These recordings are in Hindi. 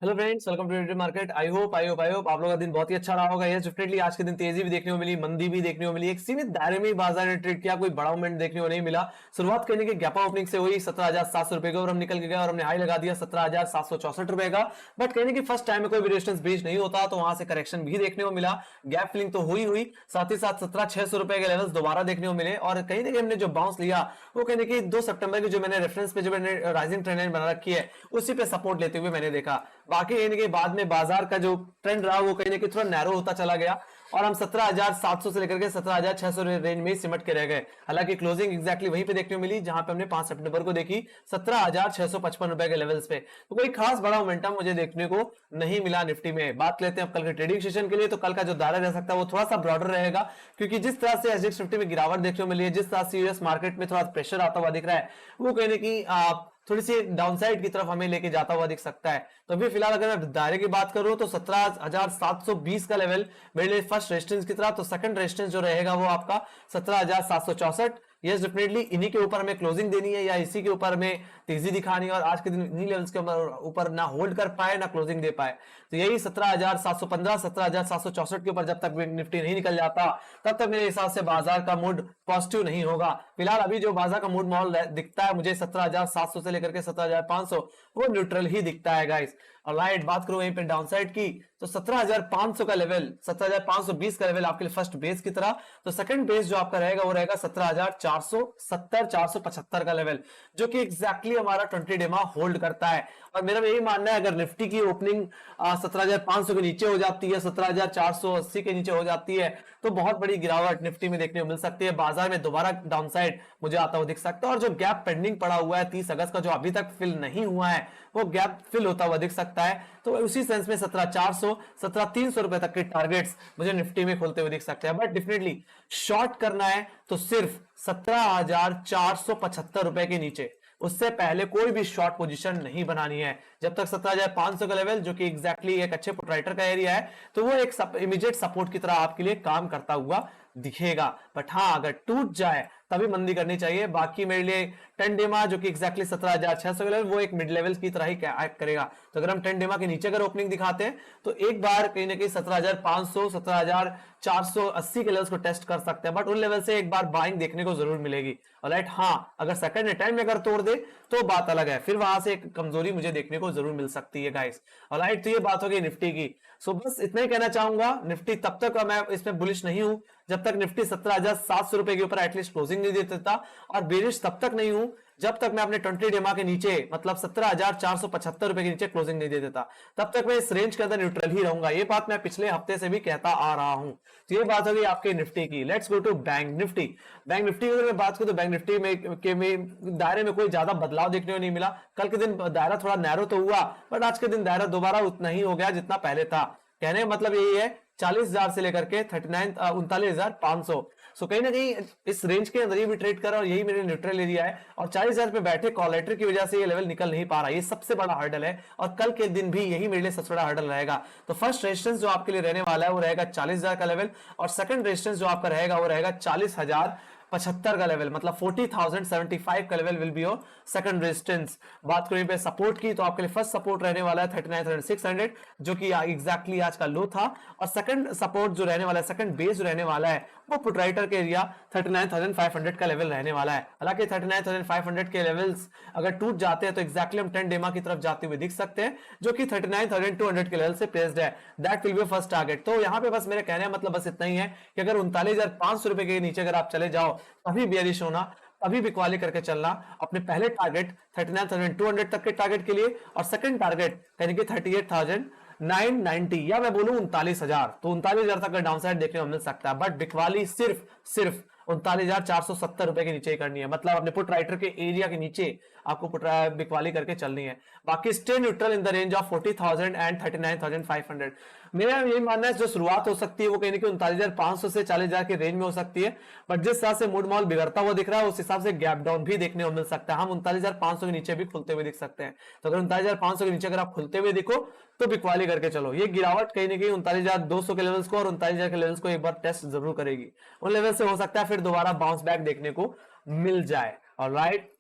Hello friends, welcome to Indian market. I hope आप लोगों का दिन बहुत ही अच्छा रहा होगा। यस, डेफिनेटली आज के दिन तेजी भी देखने को मिली, मंदी भी देखने को मिली। एक सीमित दायरे में ही बाजार ने ट्रेड किया, कोई बड़ा मूवमेंट देखने को नहीं मिला। शुरुआत करने के गैप ओपनिंग से हुई 17,700 रुपए के और हम निकल के गए और हमने हाई लगा दिया 17,764 रुपए का। बट कहने की फर्स्ट टाइम में कोई भी रेजिस्टेंस ब्रीच नहीं होता, तो वहां से करेक्शन भी देखने को मिला। गैप फिलिंग तो हुई हुई, साथ ही साथ 17,600 रुपए के लेवल्स दोबारा देखने को मिले। और कहीं ना कहीं हमने जो बाउंस लिया वो कहने की 2 सितंबर की जो मैंने रेफरेंस पे जो मैंने राइजिंग ट्रेंड लाइन बना रखी है उसी पे सपोर्ट लेते हुए मैंने देखा। बाकी कहने के बाद में बाजार का जो ट्रेंड रहा वो कहीं ना कहीं थोड़ा नैरो होता चला गया और हम 17,700 से लेकर के 17,600 रेंज में सिमट के रह गए। हालांकि क्लोजिंग एग्जैक्टली वहीं पे देखने को मिली जहां पे हमने 5 सितंबर को देखी 17,655 रुपए के लेवल्स पे। तो कोई खास बड़ा मोमेंटम मुझे देखने को नहीं मिला निफ्टी में। बात लेते हैं अब कल के ट्रेडिंग सेशन के लिए, तो कल का जो दायरा रह सकता है वो थोड़ा सा ब्रॉडर रहेगा, क्योंकि जिस तरह से एसजीएक्स निफ्टी में गिरावट देखने को मिली है, जिस तरह से यूएस मार्केट में थोड़ा प्रेशर आता हुआ दिख रहा है, वो कहने की थोड़ी सी डाउनसाइड की तरफ हमें लेके जाता हुआ दिख सकता है। तो अभी फिलहाल अगर मैं दायरे की बात करूं तो 17,720 का लेवल मेरे लिए फर्स्ट रेजिस्टेंस की तरह, तो सेकंड रेजिस्टेंस जो रहेगा वो आपका 17,764। यस, डेफिनेटली इन्हीं के ऊपर हमें क्लोजिंग देनी है या इसी के ऊपर हमें तेजी दिखानी है, और आज के दिन इन्हीं लेवल्स के ऊपर ना होल्ड कर पाए ना क्लोजिंग दे पाए। तो यही 17,715 17,764 के ऊपर जब तक निफ्टी नहीं निकल जाता तब तक मेरे हिसाब से बाजार का मूड पॉजिटिव नहीं होगा। फिलहाल अभी जो बाजार का मूड माहौल दिखता है मुझे 17,700 से लेकर के 17,500 वो न्यूट्रल ही दिखता है गाइस। और राइट, बात करूं यहीं पे डाउनसाइड की तो 17,500 का लेवल, 17,520 का लेवल आपके लिए फर्स्ट बेस की तरह। तो सेकंड बेस जो आपका रहेगा वो रहेगा 17,470 475 का लेवल, जो कि एग्जैक्टली हमारा 20 डे होल्ड करता है। और मेरा यही मानना है अगर निफ्टी की ओपनिंग 17,500 के नीचे हो जाती है, 17,480 के नीचे हो जाती है, तो बहुत बड़ी गिरावट निफ्टी में देखने को मिल सकती है। बाजार में दोबारा डाउनसाइड मुझे आता हुआ दिख सकता है, और जो गैप पेंडिंग पड़ा हुआ है 30 अगस्त का जो अभी तक फिल नहीं हुआ है वो गैप फिल होता हुआ दिख सकता है। तो उसी सेंस में 17,400 17,300 रुपए तक के टारगेट्स मुझे निफ्टी में खोलते हुए दिख सकते हैं। बट डेफिनेटली शॉर्ट करना है तो सिर्फ 17,475 रुपए के नीचे, उससे पहले कोई भी शॉर्ट पोजीशन नहीं बनानी है। जब तक 17,500 का लेवल जो कि एग्जैक्टली एक अच्छे पुटराइटर का एरिया है, तो वो एक इमीडिएट सपोर्ट की तरह आपके लिए काम करता हुआ दिखेगा। बट हाँ, अगर टूट जाए तभी मंदी करनी चाहिए। बाकी मेरे लिए 10 डेमा जो कि एग्जैक्टली 17,600 का लेवल वो एक मिड लेवल की तरह ही एक्ट करेगा। तो अगर हम 10 डेमा के नीचे अगर ओपनिंग दिखाते हैं तो एक बार कहीं ना कहीं 17,500 17,480 के लेवल्स को टेस्ट कर सकते हैं, बट उन लेवल से एक बार बाइंग देखने को जरूर मिलेगी। ऑलराइट, हाँ, अगर सेकंड अटेम्प्ट में अगर तोड़ दे तो बात अलग है, फिर वहां से एक कमजोरी मुझे देखने को जरूर मिल सकती है गाइस। ऑलराइट, तो ये बात हो गई निफ्टी की। सो बस इतना ही कहना चाहूंगा। निफ्टी तब तक मैं इसमें बुलिश नहीं हूं जब तक निफ्टी 17,700 रुपए के ऊपर एटलीस्ट क्लोजिंग नहीं दे देता, और बेरिश तब तक नहीं हूं जब तक मैं अपने 20 डेमा के नीचे मतलब 17,475 रुपए के नीचे क्लोजिंग नहीं दे देता। तब तक मैं इस रेंज के अंदर न्यूट्रल ही रहूंगा। ये बात मैं पिछले हफ्ते से भी कहता आ रहा हूं। तो ये बात होगी आपके निफ्टी की। Let's go to bank Nifty. Bank Nifty की अगर मैं बात करूं तो बैंक निफ्टी में दायरे में कोई ज्यादा बदलाव देखने को नहीं मिला। कल के दिन दायरा थोड़ा नैरो तो हुआ, बट आज के दिन दायरा दोबारा उतना ही हो गया जितना पहले था। कहने का मतलब यही है 40,000 से लेकर के 39,500। सो कहीं ना कहीं इस रेंज के अंदर ही भी ट्रेड कर रहा है और यही मेरे न्यूट्रल एरिया है। और 40,000 पे बैठे कॉलेटर की वजह से ये लेवल निकल नहीं पा रहा, ये सबसे बड़ा हर्डल है। और कल के दिन भी यही मेरे लिए सबसे बड़ा हर्डल रहेगा। तो फर्स्ट रेजिस्टेंस जो आपके लिए रहने वाला है वो रहेगा 40,000 का लेवल, और सेकंड रेजिस्टेंस जो आपका रहेगा वो रहेगा 40,075 का लेवल, मतलब 40,075 का level will be your second resistance. बात करें पे सपोर्ट की तो आपके लिए फर्स्ट सपोर्ट रहने वाला है 39,600, जो कि एग्जैक्टली आज का लो था। और सेकंड सपोर्ट जो रहने वाला है, सेकंड बेस जो रहने वाला है, वो पुटराइटर के एरिया 39,500 का लेवल रहने वाला है। हालांकि 39,500 के लेवल्स अगर टूट जाते हैं तो एग्जैक्टली हम 10 डेमा की तरफ जाते हुए दिख सकते हैं, जो कि 39,200 के लेवल से प्लेस्ड है। That will be first target. तो यहां पे बस मेरे कहने का मतलब बस इतना ही है कि अगर 39,500 रुपए के नीचे अगर आप चले जाओ तभी बेयरिश होना, अभी बिकवाली करके चलना। अपने पहले टारगेट 39,200 तक के टारगेट के लिए, और सेकंड टारगेट यानी कि 38,990 या मैं बोलूं 39,000, तो 39,000 तक का डाउनसाइड देखने को मिल सकता है। बट बिकवाली सिर्फ सिर्फ 39,470 रुपए के नीचे ही करनी है, मतलब अपने पुट राइटर के एरिया के नीचे आपको बिकवाली करके चलनी है। बाकी stay neutral in the range of 40,000 and 39,500। मेरा यही मानना है जो शुरुआत हो सकती है वो कहीं ना कहीं 39,500 से 40,000 के रेंज में हो सकती है। बट जिस हिसाब से मूड मॉल बिगड़ता हुआ दिख रहा है उस हिसाब से गैप डाउन भी देखने को मिल सकता है। हम 39,500 के नीचे भी खुलते हुए दिख सकते हैं। तो अगर 39,500 के नीचे अगर आप खुलते हुए दिखो तो बिकवाली करके चलो। ये गिरावट कहीं ना कहीं 39,200 के लेवल्स को और 39,000 के लेवल्स को एक बार टेस्ट जरूर करेगी। उन लेवल से हो सकता है फिर दोबारा बाउंस बैक देखने को मिल जाए। ऑलराइट,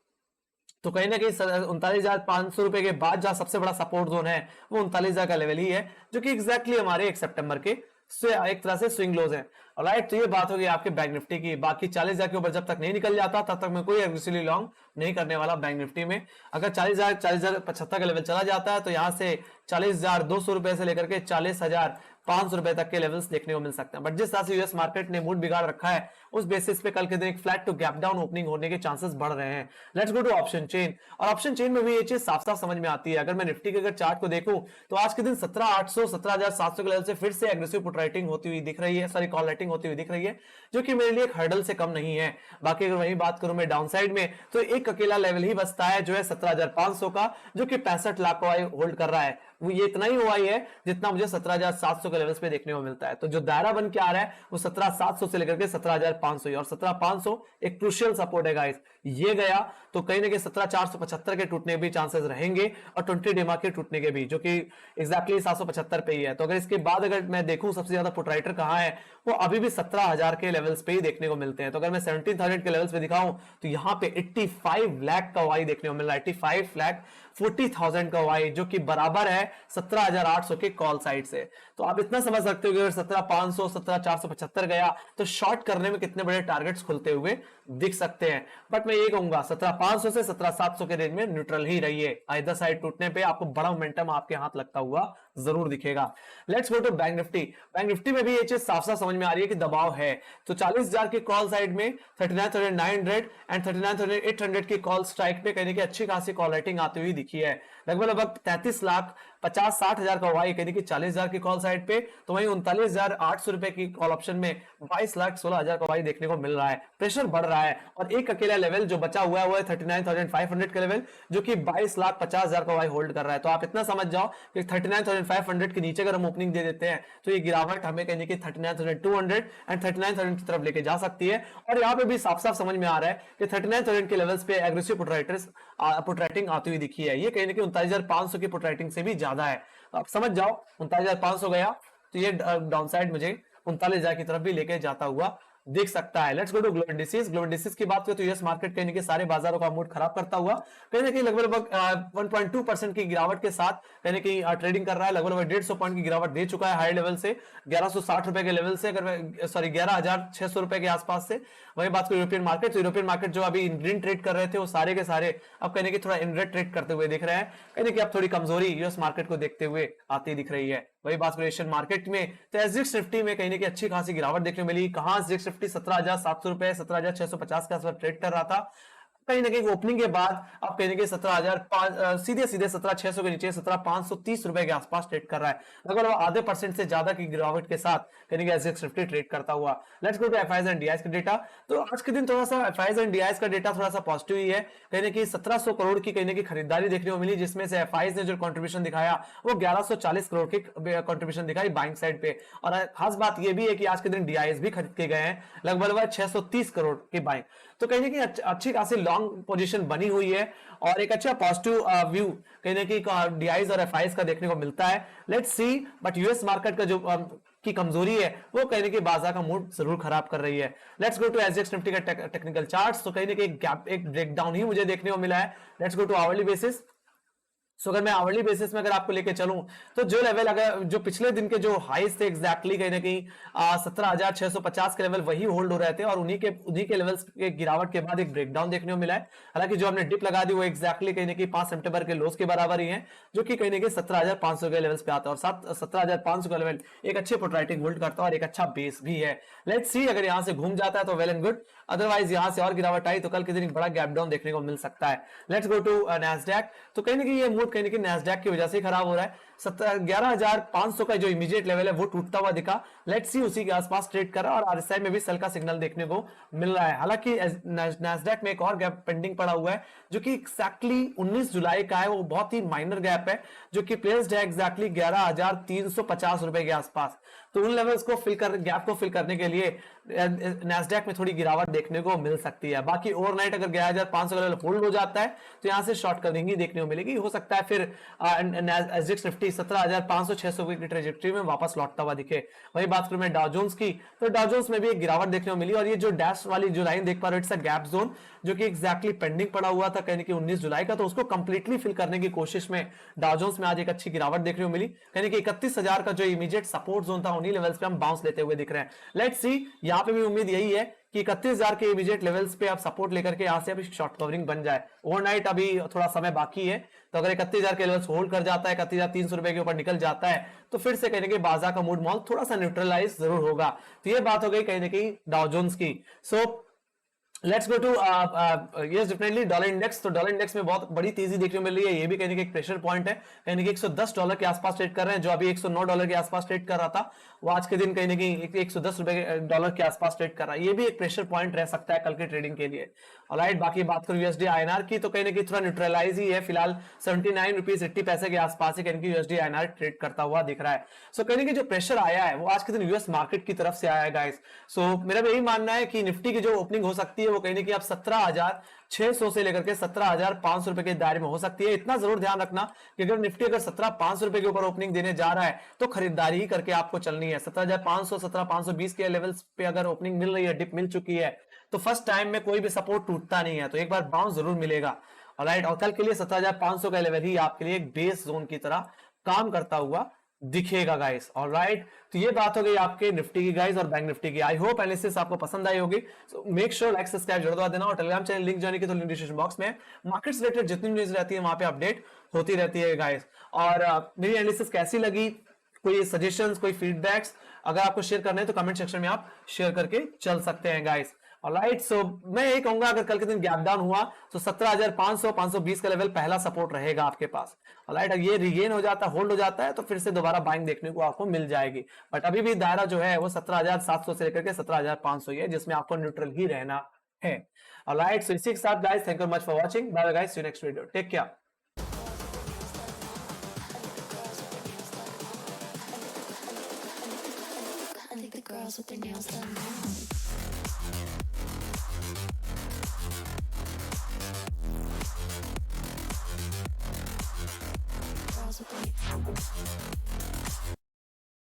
तो कहीं ना कहीं 39,500 रुपए के बाद जहां सबसे बड़ा सपोर्ट जोन है वो 39,000 का लेवल ही है, जो कि एग्जैक्टली हमारे 1 सितंबर के एक तरह से स्विंग लोज हैं। राइट, तो ये बात होगी आपके बैंक निफ्टी की। बाकी 40,000 के ऊपर जब तक नहीं निकल जाता तब तक मैं कोई एग्रेसिवली लॉन्ग नहीं करने वाला बैंक निफ्टी में। अगर 40,075 का लेवल चला जाता है तो यहाँ से 40,200 रुपए से लेकर के 40,500 रुपए तक के लेवल्स देखने को मिल सकते हैं। बट जिस तरह से यूएस मार्केट ने मूड बिगाड़ रखा है उस बेसिस पे कल के दिन एक flat to gap down opening होने के चांसेस बढ़ रहे हैं। Let's go to option chain. और ऑप्शन चेन में भी ये चीज साफ साफ समझ में आती है। अगर मैं निफ्टी के अगर चार्ट को देखूं तो आज के दिन 17,800 17,700 के लेवल से फिर से एग्रेसिव पुट राइटिंग होती हुई दिख रही है, सॉरी कॉल राइटिंग होती हुई दिख रही है, जो कि मेरे लिए एक हर्डल से कम नहीं है। बाकी अगर वही बात करूं मैं डाउन साइड में तो एक अकेला लेवल ही बचता है जो है 17,500 का, जो कि 65 लाख का होल्ड कर रहा है। वो ये इतना ही हुआ है जितना मुझे 17,700 के लेवल्स पे देखने को मिलता है। तो जो दायरा बन के आ रहा है वो 17,700 से लेकर के 17,500 और 17,500 एक क्रूशियल सपोर्ट है गाइस। ये गया तो कहीं ना कहीं 17,475 के टूटने भी चांसेस रहेंगे और 20 डेमा के टूटने के भी, जो कि एग्जैक्टली 775 पे ही है। तो अगर इसके बाद अगर मैं देखूं सबसे ज्यादा पुट राइटर कहां है, वो अभी भी 17,000 के लेवल्स पे ही देखने को मिलते हैं। तो अगर मैं 17,000 के लेवल्स पे दिखाऊं तो यहाँ पे 85 लाख का वाई देखने को मिल रहा है, 85,40,000 का वाई, जो कि बराबर है 17,800 के कॉल साइड से। तो आप इतना समझ सकते हो कि अगर 17,500 17,475 गया तो शॉर्ट करने में कितने बड़े टारगेट्स खुलते हुए दिख सकते हैं। बट मैं ये कहूंगा 17,500 से 17,700 के रेंज में न्यूट्रल ही रहिए। आइदर साइड टूटने पे आपको बड़ा मोमेंटम आपके हाथ लगता हुआ जरूर दिखेगा। Let's go to bank Nifty. Bank Nifty में भी ये चीज साफ साफ समझ में आ रही है कि दबाव है। तो 40,000 के कॉल साइड में 39,900 एंड 39,800 की कॉल स्ट्राइक पे कहने की अच्छी खासी कॉल राइटिंग आती हुई दिखी है। लगभग 33,50,60,000 का वाई कहने की 40,000 की कॉल साइड पे, तो वहीं 39,800 रुपए की कॉल ऑप्शन में 22,16,000 का वाई देखने को मिल रहा है। प्रेशर बढ़ रहा है और एक अकेला लेवल जो बचा हुआ है वो है 39,500 का लेवल, जो कि 22,50,000 का वाई होल्ड कर रहा है। तो आप इतना समझ जाओ कि 39,500 के नीचे अगर हम ओपनिंग दे देते हैं तो ये गिरावट हमें कहने की 39,200 एंड 39,000 की तरफ लेके जा सकती है। और यहाँ पे भी साफ साफ समझ में आ रहा है कि 39,000 के लेवल्स पे एग्रेसिव पुट राइटिंग आती हुई दिखी है। ये कहने की 39,500 की पुट राइटिंग से भी ज्यादा है। तो आप समझ जाओ 39,500 गया तो ये डाउन साइड मुझे 39,000 की तरफ भी लेके जाता हुआ दिख सकता है। Let's go to global indices. Global indices की बात करें तो यूएस मार्केट कहीं ना कहीं सारे बाजारों का मूड खराब करता हुआ कहीं ना कहीं लगभग 1.2% की गिरावट के साथ कहीं ना कहीं ट्रेडिंग कर रहा है। लगभग 150 पॉइंट की गिरावट दे चुका है हाई लेवल से, 1160 रुपए के लेवल से, अगर सॉरी 11,600 रुपए के आसपास से। वही बात करें यूरोपियन मार्केट, तो यूरोपियन मार्केट जो अभी ग्रीन ट्रेड कर रहे थे वो सारे के सारे अब कहने की थोड़ा इन रेड ट्रेड करते हुए दिख रहे हैं। कहने की अब थोड़ी कमजोरी यूएस मार्केट को देखते हुए आती दिख रही है। वही बात करें एशियन मार्केट में तो एसजीएक्स निफ्टी में कहीं की अच्छी खासी गिरावट देखने मिली। कहां एसजीएक्स निफ्टी 17,700 रुपए 17,650 के आसपास ट्रेड कर रहा था, कहीं ना कहीं ओपनिंग के बाद आप कहीं कि 17,000 सीधे 17,600 के नीचे 17,530 रुपए के आसपास ट्रेड कर रहा है। लगभग आधे परसेंट से ज्यादा की गिरावट के साथ कहीं एसजीएक्स निफ्टी ट्रेड करता हुआ। Let's go to FIIs and DIIs का डेटा। तो आज के दिन थोड़ा सा एफआईआईज एंड डीआईज का डेटा थोड़ा सा पॉजिटिव ही है। कहीं कि 1700 करोड़ की कहीं की खरीदारी देखने को मिली, जिसमें से एफआईआईज ने जो कंट्रीब्यूशन दिखाया वो 1140 करोड़ की कंट्रीब्यूशन दिखाई बाइंग साइड पे। और खास बात यह भी है कि आज के दिन डीआईएस भी खरीद के गए हैं लगभग 630 करोड़ की बाइंग। तो कहीं कि अच्छी खासी लॉन्ग पोजीशन बनी हुई है और एक अच्छा पॉजिटिव व्यू कहीं कि डीआईज और एफआईआईज का देखने को मिलता है। Let's see, but US market का जो की कमजोरी है वो कहने की बाजार का मूड जरूर खराब कर रही है। Let's go to SGX Nifty का टेक्निकल चार्ट्स। तो कहीं एक गैप, एक ब्रेकडाउन ही मुझे देखने को मिला है। Let's go to hourly basis. So अगर मैं आवरली बेसिस में अगर आपको लेके चलूं तो जो लेवल अगर जो पिछले दिन के जो हाईस थे एग्जैक्टली कहीं ना कहीं 17,650 के लेवल वही होल्ड हो रहे थे और उन्हीं के लेवल्स के गिरावट के बाद एक ब्रेकडाउन देखने को मिला है। हालांकि जो हमने डिप लगा दी वो एग्जैक्टली कहीं ना कहीं 5 सितंबर के लोस के बराबर ही है, जो कि कहीं ना कहीं 17,500 के लेवल्स पे आता है और 17,500 का लेवल एक अच्छे पुट राइटिंग होल्ड करता है और एक अच्छा बेस भी है। लेट्स सी, अगर यहां से घूम जाता है तो वेल एंड गुड, अदरवाइज यहां से और गिरावट आई तो कल के दिन एक बड़ा गैप डाउन देखने को मिल सकता है। Let's go to Nasdaq. तो कहीं ना कहीं ये मूड कहीं ना कहीं नैस्डैक की वजह से खराब हो रहा है। 11,500 का जो इमीडिएट लेवल है वो टूटता हुआ दिखा। लेट्स सी, उसी के आसपास ट्रेड कर रहा है और आरएसआई में भी सेल का सिग्नल देखने को मिल रहा है। हालांकि नैस्डैक में एक और गैप पेंडिंग पड़ा हुआ है जो कि एक्जैक्टली 19 जुलाई का है। वो बहुत ही माइनर गैप है जो कि प्लेस्ड है एक्जैक्टली 11,350 रुपए के आसपास। तो उन लेवल्स को गैप को फिल करने के लिए नैस्डैक में थोड़ी गिरावट देखने को मिल सकती है। बाकी ओवरनाइट अगर 11,500 का लेवल होल्ड हो जाता है तो यहां से शॉर्ट कवरिंग देखने को मिलेगी। हो सकता है फिर एसजीएक्स निफ्टी 17,500-600 की ट्रेजेक्टरी में वापस लौटता हुआ दिखे। वही बात करूं मैं डाउ जोन्स की, तो डाउ जोन्स में भी एक गिरावट देखने को मिली, और ये जो डैश वाली जो लाइन देख पा रहे हो, इट्स अ गैप जोन जो कि एग्जैक्टली पेंडिंग पड़ा हुआ था कहने की 19 जुलाई का, तो उसको कंप्लीटली फिल करने की कोशिश में डाउ जोन्स में आज एक अच्छी गिरावट देखने को मिली। कहने की 31,000 का जो इमीडिएट सपोर्ट जोन था उन्हीं लेवल्स पे हम बाउंस लेते हुए दिख रहे हैं। लेट्स सी, यहां पे भी उम्मीद यही है कि 31,000 के इमीडिएट लेवल्स पे आप सपोर्ट लेकर के यहां से अभी शॉर्ट कवरिंग बन जाए। ओवरनाइट अभी थोड़ा समय बाकी है, तो अगर 31,000 के लेवल्स होल्ड कर जाता है, 31,300 रुपए के ऊपर निकल जाता है, तो फिर से कहने के बाजार का मूड मॉल थोड़ा सा न्यूट्रलाइज जरूर होगा। तो ये बात हो गई कहने की डाउ जोन्स की। So let's go to yes definitely dollar index. तो डॉलर इंडेक्स में बहुत बड़ी तेजी देखने को मिल रही है, ये भी कहने के एक प्रेशर पॉइंट है। कहने के $110 के आसपास ट्रेड कर रहे हैं, जो अभी $109 के आसपास ट्रेड कर रहा था, वो आज के दिन कहने की $110 के आसपास ट्रेड कर रहा है। ये भी एक प्रेशर पॉइंट रह सकता है कल के ट्रेडिंग के लिए। ऑलराइट, बाकी बात करूं यूएसडी आईएनआर की, तो कहने की थोड़ा न्यूट्रलाइज ही है फिलहाल, 79 रुपीज 80 पैसे के आसपास ही कहने की यूएसडी आईएनआर ट्रेड करता हुआ दिख रहा है। सो कहने की जो प्रेशर आया है वो आज के दिन यूएस मार्केट की तरफ से आया है गाइस। सो मेरा यही मानना है कि निफ्टी की जो ओपनिंग हो सकती है वो कहने की आप 17,600 से लेकर के 17,500 रुपए के दायरे में हो सकती है। इतना जरूर ध्यान रखना कि अगर निफ्टी अगर 17,500 रुपए के ऊपर ओपनिंग देने जा रहा है तो खरीदारी ही करके आपको चलनी है। 17,500 17,520 के लेवल्स पे अगर ओपनिंग मिल रही है, डिप मिल चुकी है, तो फर्स्ट टाइम में कोई भी सपोर्ट टूटता नहीं है, तो एक बार बाउंस जरूर मिलेगा। ऑलराइट, और कल के लिए 17,500 का लेवल ही आपके लिए एक बेस जोन की तरह काम करता हुआ दिखेगा गाइस। ऑलराइट, तो ये बात हो गई आपके निफ्टी की गाइस और बैंक निफ्टी की। आई होप एनालिसिस आपको पसंद आई होगी। So make sure like subscribe जरूर दबा देना, और टेलीग्राम चैनल लिंक जाने की तो लिंक डिस्क्रिप्शन बॉक्स में। मार्केट्स रिलेटेड जितनी न्यूज रहती है वहां पे अपडेट होती रहती है गाइस। और मेरी एनालिसिस कैसी लगी, कोई सजेशंस, कोई फीडबैक्स अगर आपको शेयर करना है तो कमेंट सेक्शन में आप शेयर करके चल सकते हैं गाइस। ऑलराइट, सो मैं यही कहूंगा अगर कल के दिन गैप डाउन हुआ तो 17,500 520 का लेवल पहला सपोर्ट रहेगा आपके पास। ऑलराइट, अगर ये रिगेन हो जाता है, होल्ड हो जाता है, तो फिर से दोबारा बाइंग देखने को आपको मिल जाएगी। बट अभी भी दायरा जो है वो 17,700 से लेकर के 17,500 ही है, जिसमें आपको न्यूट्रल ही रहना है। ऑलराइट, सो इसी के साथ guys thank you much for watching. Bye bye guys, see you next video, take care. I think the girls with their nails done now.